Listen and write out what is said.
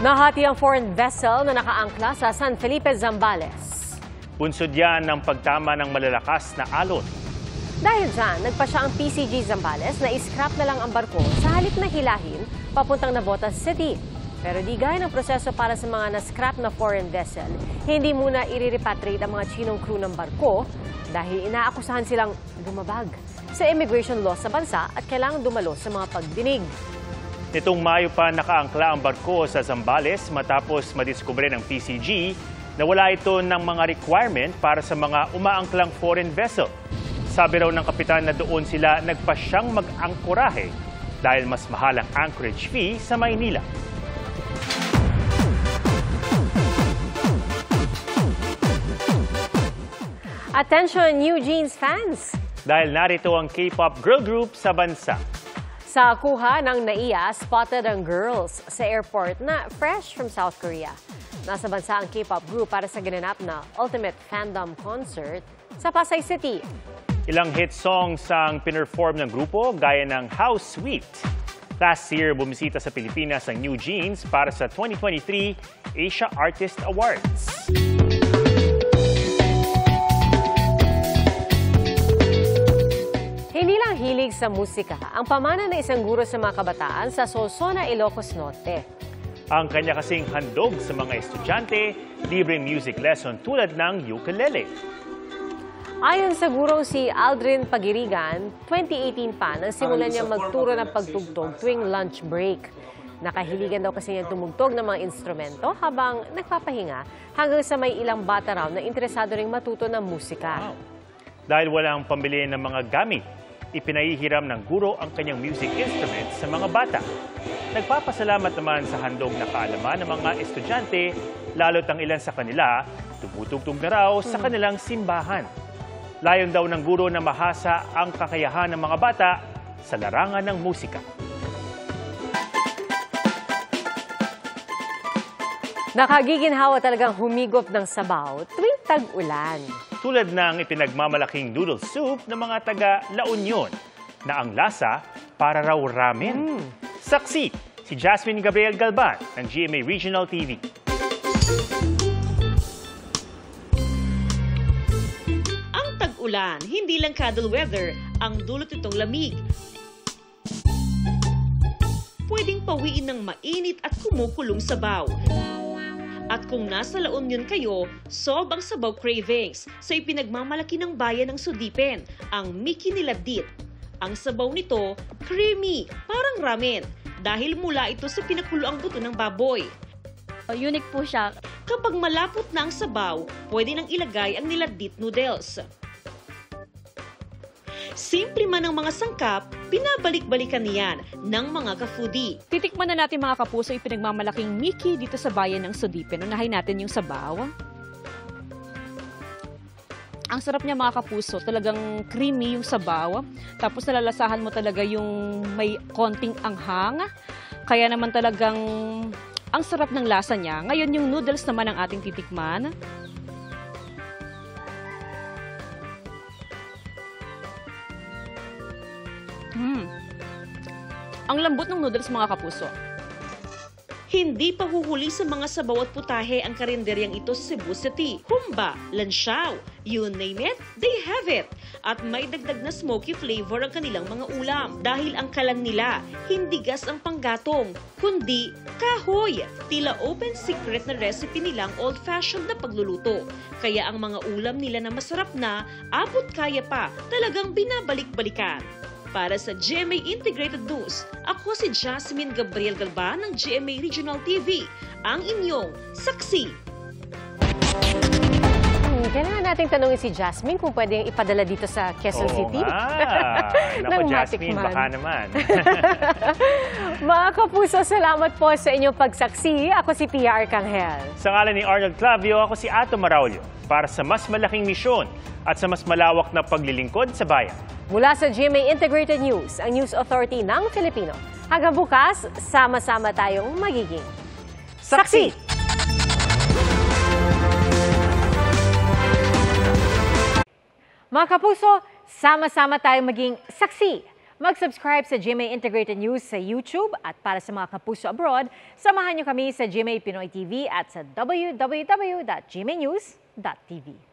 Nahati ang foreign vessel na nakaangkla sa San Felipe, Zambales. Bunsod yan ng pagtama ng malalakas na alon. Dahil dyan, nagpasya ang PCG Zambales na iscrap na lang ang barko sa halip na hilahin papuntang Navotas City. Pero di gaya ng proseso para sa mga na-scrap na foreign vessel, hindi muna i-repatriate ang mga Chinong crew ng barko dahil inaakusahan silang lumabag sa immigration law sa bansa at kailangang dumalo sa mga pagdinig. Nitong Mayo pa nakaangkla ang barko sa Zambales matapos madiskubre ng PCG na wala ito ng mga requirement para sa mga umaangklang foreign vessel. Sabi raw ng kapitan na doon sila nagpasyang mag-angkorahe dahil mas mahal ang anchorage fee sa Maynila. Attention, New Jeans fans! Dahil narito ang K-pop girl group sa bansa. Sa kuha ng NAIA, spotted ang girls sa airport na fresh from South Korea. Nasa bansa ang K-pop group para sa ginanap na Ultimate Fandom Concert sa Pasay City. Ilang hit songs ang pinerform ng grupo gaya ng How Sweet. Last year, bumisita sa Pilipinas ang New Jeans para sa 2023 Asia Artist Awards. Hindi lang hilig sa musika ang pamana na isang guro sa mga kabataan sa Solsona, Ilocos Norte. Ang kanya kasing handog sa mga estudyante, libreng music lesson tulad ng ukulele. Ayon sa gurong si Aldrin Pagirigan, 2018 pa nang simulan niya magturo ng pagtugtog tuwing lunch break. Nakahiligan daw kasi niyang tumugtog ng mga instrumento habang nagpapahinga hanggang sa may ilang bata raw na interesado ring matuto ng musika. Wow. Dahil walang pambili ng mga gamit, ipinahihiram ng guro ang kanyang music instruments sa mga bata. Nagpapasalamat naman sa handog na kaalaman ng mga estudyante, lalo't ang ilan sa kanila tumutugtog na raw sa kanilang simbahan. Layon daw ng guro na mahasa ang kakayahan ng mga bata sa larangan ng musika. Nakagiginhawa talagang humigop ng sabaw tuwing tag-ulan. Tulad ng ipinagmamalaking noodle soup ng mga taga La Union na ang lasa para raw ramen. Saksi si Jasmine Gabriel Galban ng GMA Regional TV. Ang tag-ulan, hindi lang cuddle weather ang dulot nitong lamig. Pwedeng pawiin ng mainit at kumukulong sabaw. At kung nasa La Union kayo, solve ang sabaw cravings sa ipinagmamalaki ng bayan ng Sudipen, ang Mickey Niladit. Ang sabaw nito, creamy, parang ramen, dahil mula ito sa pinakuloang buto ng baboy. Unique po siya. Kapag malapot na ang sabaw, pwede nang ilagay ang Niladit noodles. Simple man ang mga sangkap, pinabalik-balikan niyan ng mga ka-foodie. Titikman na natin mga kapuso yung pinagmamalaking Mickey dito sa bayan ng Sudipen. Unahin natin yung sabaw. Ang sarap niya mga kapuso, talagang creamy yung sabaw. Tapos nalalasahan mo talaga yung may konting anghang. Kaya naman talagang ang sarap ng lasa niya. Ngayon yung noodles naman ang ating titikman. Ang lambot ng noodles mga kapuso. Hindi pa huhuli sa mga sabaw at putahe ang karinderyang ito sa Cebu City. Humba, lansiaw, you name it, they have it. At may dagdag na smoky flavor ang kanilang mga ulam. Dahil ang kalan nila, hindi gas ang panggatong, kundi kahoy. Tila open secret na recipe nilang old-fashioned na pagluluto. Kaya ang mga ulam nila na masarap na, abot kaya pa, talagang binabalik-balikan. Para sa GMA Integrated News, ako si Jasmine Gabriel Galban ng GMA Regional TV, ang inyong saksi. Kailangan nating tanongin si Jasmine kung pwedeng ipadala dito sa Quezon City. Naku, Jasmine, baka naman. Mga kapuso, salamat po sa inyong pagsaksi. Ako si Pia Arcangel. Sa ngalan ni Arnold Clavio, ako si Ato Maraulio para sa mas malaking misyon at sa mas malawak na paglilingkod sa bayan. Mula sa GMA Integrated News, ang News Authority ng Filipino. Hanggang bukas, sama-sama tayong magiging saksi! Mga kapuso, sama-sama tayong maging saksi. Mag-subscribe sa GMA Integrated News sa YouTube at para sa mga kapuso abroad, samahan niyo kami sa GMA Pinoy TV at sa www.gmanews.tv.